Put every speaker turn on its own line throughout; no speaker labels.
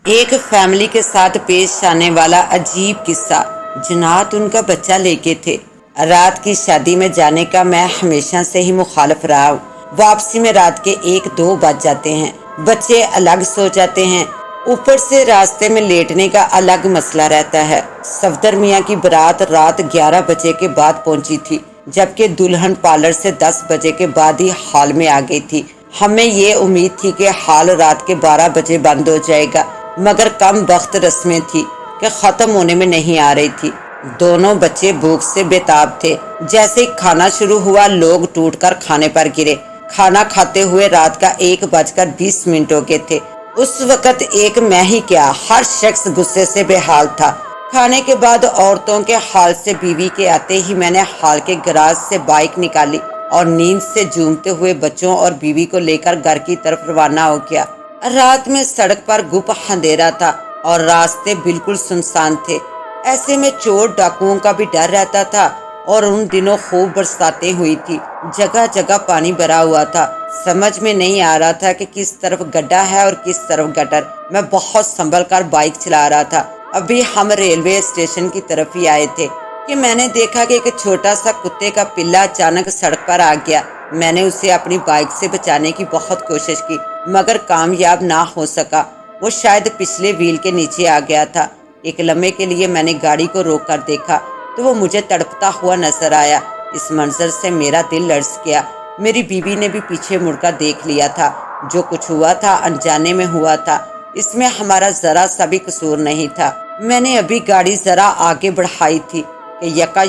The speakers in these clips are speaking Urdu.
ایک فیملی کے ساتھ پیش آنے والا عجیب قصہ۔ جنات ان کا بچہ لے کے تھے۔ رات کی شادی میں جانے کا میں ہمیشہ سے ہی مخالف رہا ہوں۔ واپسی میں رات کے 1-2 بج جاتے ہیں، بچے الگ سو جاتے ہیں، اوپر سے راستے میں لیٹنے کا الگ مسئلہ رہتا ہے۔ صفدر میاں کی بارات رات 11 بجے کے بعد پہنچی تھی، جبکہ دلہن پارلر سے 10 بجے کے بعد ہی ہال میں آ گئی تھی۔ ہمیں یہ امید تھی کہ ہال رات کے 12 بجے بند ہو جائے گا، مگر کم وقت رسمیں تھی کہ ختم ہونے میں نہیں آ رہی تھی۔ دونوں بچے بھوک سے بےتاب تھے۔ جیسے ہی کھانا شروع ہوا، لوگ ٹوٹ کر کھانے پر گرے۔ کھانا کھاتے ہوئے رات کا 1:20 ہو گئے تھے۔ اس وقت ایک میں ہی کیا، ہر شخص غصے سے بے حال تھا۔ کھانے کے بعد عورتوں کے ہال سے بیوی کے آتے ہی میں نے ہال کے گراج سے بائک نکالی اور نیند سے جھومتے ہوئے بچوں اور بیوی کو لے کر گھر کی طرف روانہ ہو گیا۔ رات میں سڑک پر گپ اندھیرا تھا اور راستے بالکل سنسان تھے۔ ایسے میں چور ڈاکوؤں کا بھی ڈر رہتا تھا، اور ان دنوں خوب برساتیں ہوئی تھی، جگہ جگہ پانی بھرا ہوا تھا۔ سمجھ میں نہیں آ رہا تھا کہ کس طرف گڈھا ہے اور کس طرف گٹر۔ میں بہت سنبھل کر بائک چلا رہا تھا۔ ابھی ہم ریلوے اسٹیشن کی طرف ہی آئے تھے کہ میں نے دیکھا کہ ایک چھوٹا سا کتے کا پلہ اچانک سڑک پر آ گیا۔ میں نے اسے اپنی بائک سے بچانے کی بہت کوشش کی، مگر کامیاب نہ ہو سکا۔ وہ شاید پچھلے وہیل کے نیچے آ گیا تھا۔ ایک لمحے کے لیے میں نے گاڑی کو روک کر دیکھا تو وہ مجھے تڑپتا ہوا نظر آیا۔ اس منظر سے میرا دل لرز گیا۔ میری بیوی نے بھی پیچھے مڑ کر دیکھ لیا تھا۔ جو کچھ ہوا تھا انجانے میں ہوا تھا، اس میں ہمارا ذرا سا بھی قصور نہیں تھا۔ میں نے ابھی گاڑی ذرا آگے بڑھائی تھی کہ یکا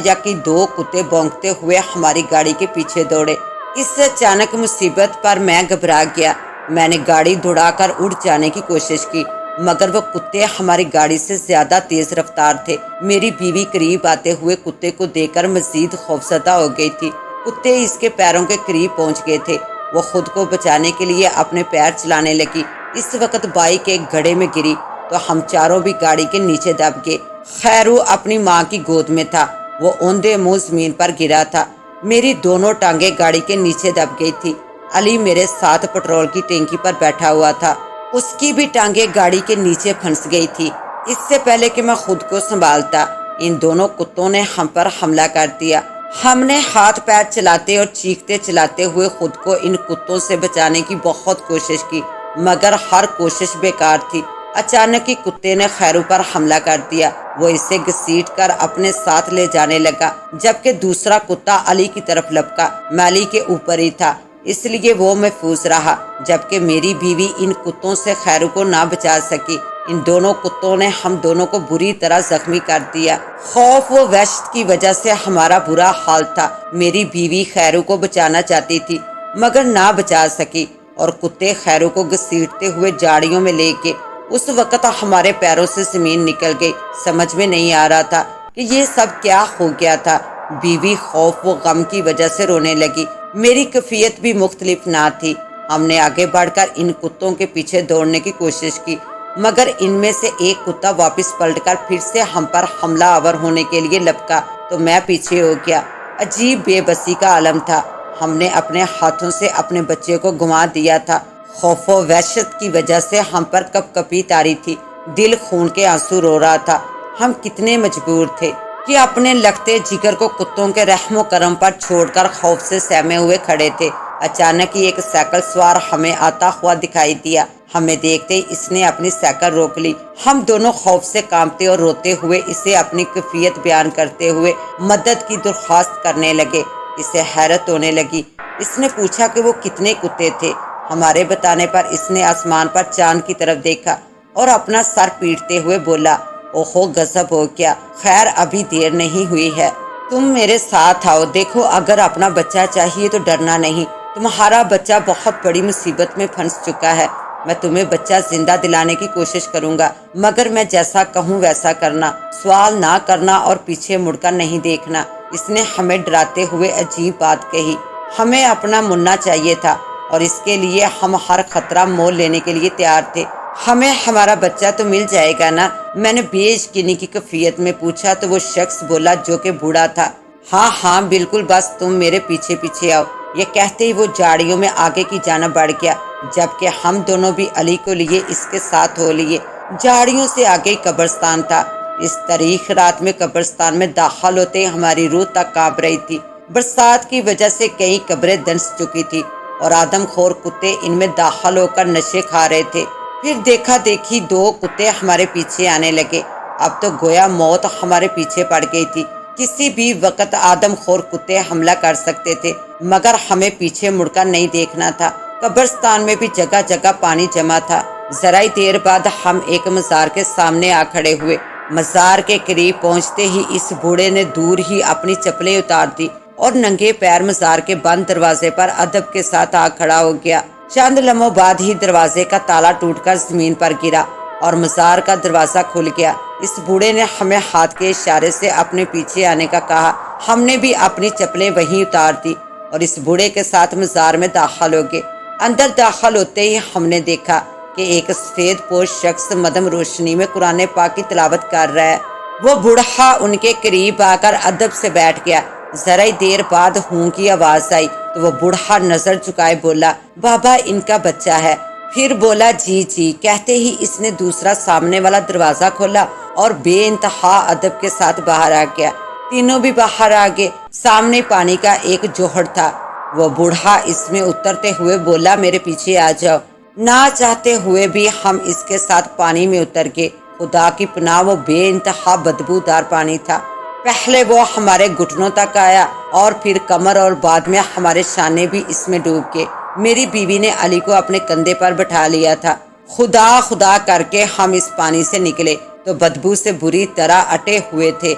2 کتے بھونکتے ہوئے ہماری گاڑی کے پیچھے دوڑے۔ اس سے اچانک مصیبت پر میں گھبرا گیا۔ میں نے گاڑی دوڑا کر اڑ جانے کی کوشش کی، مگر وہ کتے ہماری گاڑی سے زیادہ تیز رفتار تھے۔ میری بیوی قریب آتے ہوئے کتے کو دیکھ کر مزید خوفزدہ ہو گئی تھی۔ کتے اس کے پیروں کے قریب پہنچ گئے تھے۔ وہ خود کو بچانے کے لیے اپنے پیر چلانے لگی۔ اس وقت بائک ایک گڑھے میں گری تو ہم چاروں بھی گاڑی کے نیچے دب گئے۔ خیرو اپنی ماں کی گود میں تھا۔ وہ اوندے منہ زمین پر گرا تھا۔ میری دونوں ٹانگیں گاڑی کے نیچے دب گئی تھی۔ علی میرے ساتھ پٹرول کی ٹینکی پر بیٹھا ہوا تھا۔ اس کی بھی ٹانگیں گاڑی کے نیچے پھنس گئی تھی۔ اس سے پہلے کہ میں خود کو سنبھالتا، ان دونوں کتوں نے ہم پر حملہ کر دیا۔ ہم نے ہاتھ پیر چلاتے اور چیختے چلاتے ہوئے خود کو ان کتوں سے بچانے کی بہت کوشش کی، مگر ہر کوشش بیکار تھی۔ اچانک ہی کتے نے خیرو پر حملہ کر دیا۔ وہ اسے گھسیٹ کر اپنے ساتھ لے جانے لگا، جبکہ دوسرا کتا علی کی طرف لپکا۔ میں علی کے اوپر ہی تھا، اس لیے وہ محفوظ رہا، جبکہ میری بیوی ان کتوں سے خیرو کو نہ بچا سکی۔ ان دونوں کتوں نے ہم دونوں کو بری طرح زخمی کر دیا۔ خوف و وحشت کی وجہ سے ہمارا برا حال تھا۔ میری بیوی خیرو کو بچانا چاہتی تھی، مگر نہ بچا سکی، اور کتے خیرو کو گھسیٹتے ہوئے جاڑیوں میں لے گئے۔ اس وقت ہمارے پیروں سے زمین نکل گئی۔ سمجھ میں نہیں آ رہا تھا کہ یہ سب کیا ہو گیا تھا۔ بیوی خوف و غم کی وجہ سے رونے لگی۔ میری کیفیت بھی مختلف نہ تھی۔ ہم نے آگے بڑھ کر ان کتوں کے پیچھے دوڑنے کی کوشش کی، مگر ان میں سے ایک کتا واپس پلٹ کر پھر سے ہم پر حملہ آور ہونے کے لیے لپکا تو میں پیچھے ہو گیا۔ عجیب بے بسی کا عالم تھا۔ ہم نے اپنے ہاتھوں سے اپنے بچے کو گنوا دیا تھا۔ خوف و وحشت کی وجہ سے ہم پر کپ کپی طاری تھی۔ دل خون کے آنسو رو رہا تھا۔ ہم کتنے مجبور تھے کہ اپنے لگتے جگر کو کتوں کے رحم و کرم پر چھوڑ کر خوف سے سہمے ہوئے کھڑے تھے۔ اچانک ہی ایک سائیکل سوار ہمیں آتا ہوا دکھائی دیا۔ ہمیں دیکھتے ہی اس نے اپنی سائیکل روک لی۔ ہم دونوں خوف سے کانپتے اور روتے ہوئے اسے اپنی کیفیت بیان کرتے ہوئے مدد کی درخواست کرنے لگے۔ اسے حیرت ہونے لگی۔ اس نے پوچھا کہ وہ کتنے کتے تھے۔ ہمارے بتانے پر اس نے آسمان پر چاند کی طرف دیکھا اور اپنا سر پیٹتے ہوئے بولا، اوہو غضب ہو گیا، خیر ابھی دیر نہیں ہوئی ہے، تم میرے ساتھ آؤ، دیکھو اگر اپنا بچہ چاہیے تو ڈرنا نہیں، تمہارا بچہ بہت بڑی مصیبت میں پھنس چکا ہے، میں تمہیں بچہ زندہ دلانے کی کوشش کروں گا، مگر میں جیسا کہوں ویسا کرنا، سوال نہ کرنا اور پیچھے مڑ کر نہیں دیکھنا۔ اس نے ہمیں ڈراتے ہوئے عجیب بات کہی۔ ہمیں اپنا منا چاہیے تھا اور اس کے لیے ہم ہر خطرہ مول لینے کے لیے تیار تھے۔ ہمیں ہمارا بچہ تو مل جائے گا نا؟ میں نے بے یقینی کی کیفیت میں پوچھا تو وہ شخص بولا جو کہ بوڑھا تھا، ہاں ہاں بالکل، بس تم میرے پیچھے پیچھے آؤ۔ یہ کہتے ہی وہ جاڑیوں میں آگے کی جانب بڑھ گیا، جبکہ ہم دونوں بھی علی کو لیے اس کے ساتھ ہو لیے۔ جھاڑیوں سے آگے قبرستان تھا۔ اس تاریخ رات میں قبرستان میں داخل ہوتے ہی ہماری روح تک کانپ رہی تھی۔ برسات کی وجہ سے کئی قبریں دنس چکی تھی اور آدم خور کتے ان میں داخل ہو کر نشے کھا رہے تھے۔ پھر دیکھا دیکھی 2 کتے ہمارے پیچھے آنے لگے۔ اب تو گویا موت ہمارے پیچھے پڑ گئی تھی۔ کسی بھی وقت آدم خور کتے حملہ کر سکتے تھے، مگر ہمیں پیچھے مڑ کر نہیں دیکھنا تھا۔ قبرستان میں بھی جگہ جگہ پانی جمع تھا۔ ذرا ہی دیر بعد ہم ایک مزار کے سامنے آ کھڑے ہوئے۔ مزار کے قریب پہنچتے ہی اس بوڑھے نے دور ہی اپنی چپلیں اتار دی اور ننگے پیر مزار کے بند دروازے پر ادب کے ساتھ آ کھڑا ہو گیا۔ چند لمحوں بعد ہی دروازے کا تالا ٹوٹ کر زمین پر گرا اور مزار کا دروازہ کھل گیا۔ اس بوڑھے نے ہمیں ہاتھ کے اشارے سے اپنے پیچھے آنے کا کہا۔ ہم نے بھی اپنی چپلیں وہیں اتار دی اور اس بوڑھے کے ساتھ مزار میں داخل ہو گئے۔ اندر داخل ہوتے ہی ہم نے دیکھا کہ ایک سفید پوش شخص مدھم روشنی میں قرآن پاک کی تلاوت کر رہا ہے۔ وہ بوڑھا ان کے قریب آ کر ادب سے بیٹھ گیا۔ ذرا ہی دیر بعد ہوں کی آواز آئی تو وہ بوڑھا نظر جھکائے بولا، بابا ان کا بچہ ہے۔ پھر بولا جی جی، کہتے ہی اس نے دوسرا سامنے والا دروازہ کھولا اور بے انتہا ادب کے ساتھ باہر آ گیا۔ تینوں بھی باہر آ گئے۔ سامنے پانی کا ایک جوہر تھا۔ وہ بوڑھا اس میں اترتے ہوئے بولا، میرے پیچھے آ جاؤ۔ نہ چاہتے ہوئے بھی ہم اس کے ساتھ پانی میں اتر گئے۔ خدا کی پناہ وہ بے انتہا بدبودار پانی تھا۔ پہلے وہ ہمارے گھٹنوں تک آیا اور پھر کمر اور بعد میں ہمارے شانے بھی اس میں ڈوب گئے۔ میری بیوی نے علی کو اپنے کندھے پر بٹھا لیا تھا۔ خدا خدا کر کے ہم اس پانی سے نکلے تو بدبو سے بری طرح اٹے ہوئے تھے۔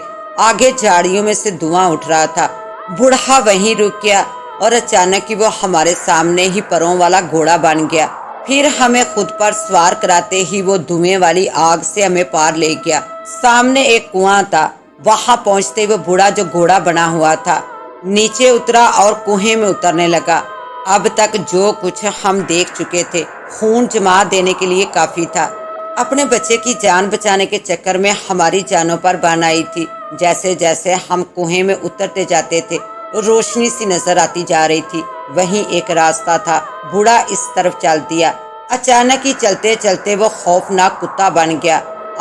آگے جھاڑیوں میں سے دھواں اٹھ رہا تھا۔ بوڑھا وہیں رک گیا اور اچانک ہی وہ ہمارے سامنے ہی پروں والا گھوڑا بن گیا۔ پھر ہمیں خود پر سوار کراتے ہی وہ دھویں والی آگ سے ہمیں پار لے گیا۔ سامنے ایک کنواں تھا۔ وہاں پہنچتے وہ بوڑھا جو گھوڑا بنا ہوا تھا نیچے اترا اور کنویں میں اترنے لگا۔ اب تک جو کچھ ہم دیکھ چکے تھے خون جما دینے کے لیے کافی تھا۔ اپنے بچے کی جان بچانے کے چکر میں ہماری جانوں پر بان آئی تھی۔ جیسے جیسے ہم کنویں میں اترتے جاتے تھے روشنی سی نظر آتی جا رہی تھی۔ وہیں ایک راستہ تھا۔ بوڑھا اس طرف چل دیا۔ اچانک ہی چلتے چلتے وہ خوفناک کتا بن گیا۔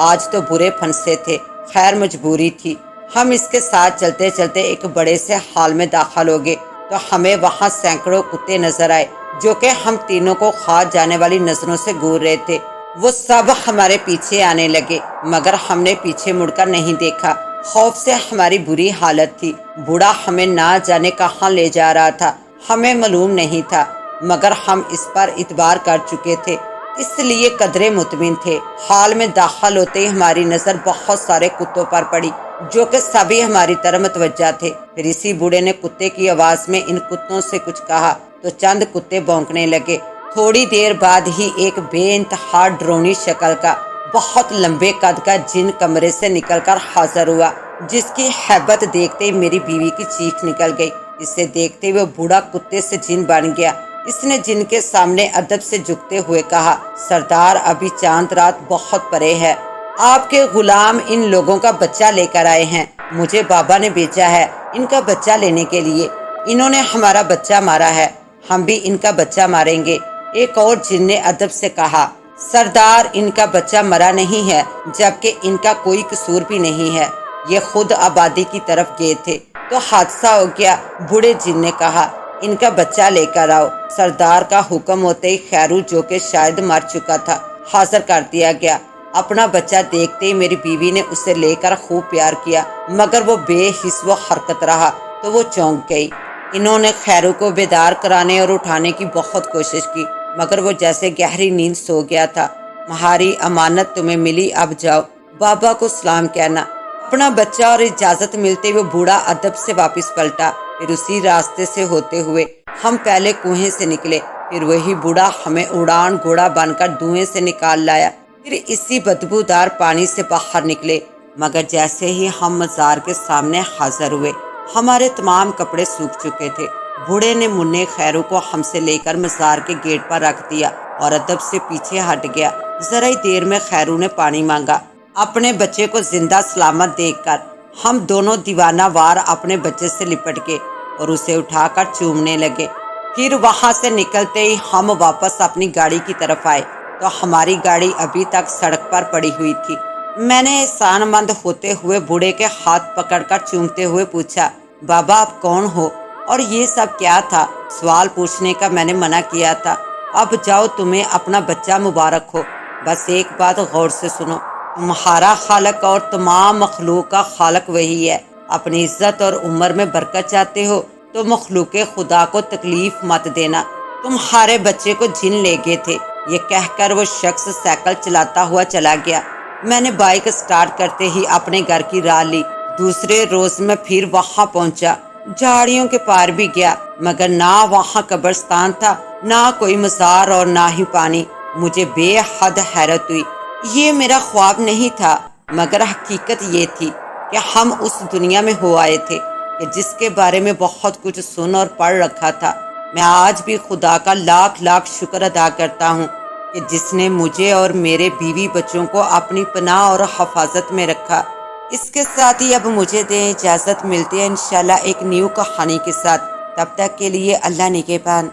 آج تو برے پھنسے تھے، خیر مجبوری تھی۔ ہم اس کے ساتھ چلتے چلتے ایک بڑے سے ہال میں داخل ہو گئے تو ہمیں وہاں سینکڑوں کتے نظر آئے جو کہ ہم تینوں کو کھا جانے والی نظروں سے گور رہے تھے۔ وہ سب ہمارے پیچھے آنے لگے مگر ہم نے پیچھے مڑ کر نہیں دیکھا۔ خوف سے ہماری بری حالت تھی۔ بوڑھا ہمیں نہ جانے کہاں لے جا رہا تھا ہمیں معلوم نہیں تھا، مگر ہم اس پر اعتبار کر چکے تھے، اس لیے قدرے مطمئن تھے۔ حال میں داخل ہوتے ہی ہماری نظر بہت سارے کتوں پر پڑی جو کہ سبھی ہماری طرف متوجہ تھے۔ پھر اسی بوڑھے نے کتے کی آواز میں ان کتوں سے کچھ کہا تو چند کتے بھونکنے لگے۔ تھوڑی دیر بعد ہی ایک بے انتہا ڈرونی شکل کا بہت لمبے قد کا جن کمرے سے نکل کر حاضر ہوا، جس کی ہیبت دیکھتے ہی میری بیوی کی چیخ نکل گئی۔ اسے دیکھتے ہوئے بوڑھا کتے سے جن بن گیا۔ اس نے جن کے سامنے ادب سے جھکتے ہوئے کہا، سردار ابھی چاند رات بہت پرے ہے، آپ کے غلام ان لوگوں کا بچہ لے کر آئے ہیں۔ مجھے بابا نے بھیجا ہے ان کا بچہ لینے کے لیے۔ انہوں نے ہمارا بچہ مارا ہے، ہم بھی ان کا بچہ ماریں گے۔ ایک اور جن نے ادب سے کہا، سردار ان کا بچہ مرا نہیں ہے، جبکہ ان کا کوئی قصور بھی نہیں ہے، یہ خود آبادی کی طرف گئے تھے تو حادثہ ہو گیا۔ بوڑھے جن نے کہا، ان کا بچہ لے کر آؤ۔ سردار کا حکم ہوتے ہی خیرو جو کہ شاید مر چکا تھا حاضر کر دیا گیا۔ اپنا بچہ دیکھتے ہی میری بیوی نے اسے لے کر خوب پیار کیا، مگر وہ بے حس و حرکت رہا تو وہ چونک گئی۔ انہوں نے خیرو کو بیدار کرانے اور اٹھانے کی بہت کوشش کی مگر وہ جیسے گہری نیند سو گیا تھا۔ ہماری امانت تمہیں ملی، اب جاؤ، بابا کو سلام کہنا۔ اپنا بچہ اور اجازت ملتے ہوئے بوڑھا ادب سے واپس پلٹا۔ پھر اسی راستے سے ہوتے ہوئے ہم پہلے کنویں سے نکلے، پھر وہی بوڑھا ہمیں اڑان گھوڑا بن کر دھوئیں سے نکال لایا، پھر اسی بدبودار پانی سے باہر نکلے۔ مگر جیسے ہی ہم مزار کے سامنے حاضر ہوئے ہمارے تمام کپڑے سوکھ چکے تھے۔ بوڑھے نے منع خیرو کو ہم سے لے کر مزار کے گیٹ پر رکھ دیا اور ادب سے پیچھے ہٹ گیا۔ ذرا ہی دیر میں خیرو نے پانی مانگا۔ اپنے بچے کو زندہ سلامت دیکھ کر ہم دونوں دیوانہ وار اپنے بچے سے لپٹ گئے اور اسے اٹھا کر چومنے لگے۔ پھر وہاں سے نکلتے ہی ہم واپس اپنی گاڑی کی طرف آئے۔ تو ہماری گاڑی ابھی تک سڑک پر پڑی ہوئی تھی۔ میں نے احسان مند ہوتے ہوئے بوڑھے کے ہاتھ پکڑ کر چومتے ہوئے پوچھا، بابا آپ کون ہو اور یہ سب کیا تھا؟ سوال پوچھنے کا میں نے منع کیا تھا۔ اب جاؤ، تمہیں اپنا بچہ مبارک ہو۔ بس ایک بات غور سے سنو، تمہارا خالق اور تمام مخلوق کا خالق وہی ہے۔ اپنی عزت اور عمر میں برکت چاہتے ہو تو مخلوق خدا کو تکلیف مت دینا۔ تمہارے بچے کو جن لے گئے تھے۔ یہ کہہ کر وہ شخص سائیکل چلاتا ہوا چلا گیا۔ میں نے بائک سٹارٹ کرتے ہی اپنے گھر کی راہ لی۔ دوسرے روز میں پھر وہاں پہنچا، جھاڑیوں کے پار بھی گیا، مگر نہ وہاں قبرستان تھا، نہ کوئی مزار اور نہ ہی پانی۔ مجھے بے حد حیرت ہوئی۔ یہ میرا خواب نہیں تھا، مگر حقیقت یہ تھی کہ ہم اس دنیا میں ہو آئے تھے کہ جس کے بارے میں بہت کچھ سن اور پڑھ رکھا تھا۔ میں آج بھی خدا کا لاکھ لاکھ شکر ادا کرتا ہوں کہ جس نے مجھے اور میرے بیوی بچوں کو اپنی پناہ اور حفاظت میں رکھا۔ اس کے ساتھ ہی اب مجھے دیں اجازت، ملتے ہیں انشاءاللہ ایک نیو کہانی کے ساتھ۔ تب تک کے لیے اللہ نگہبان۔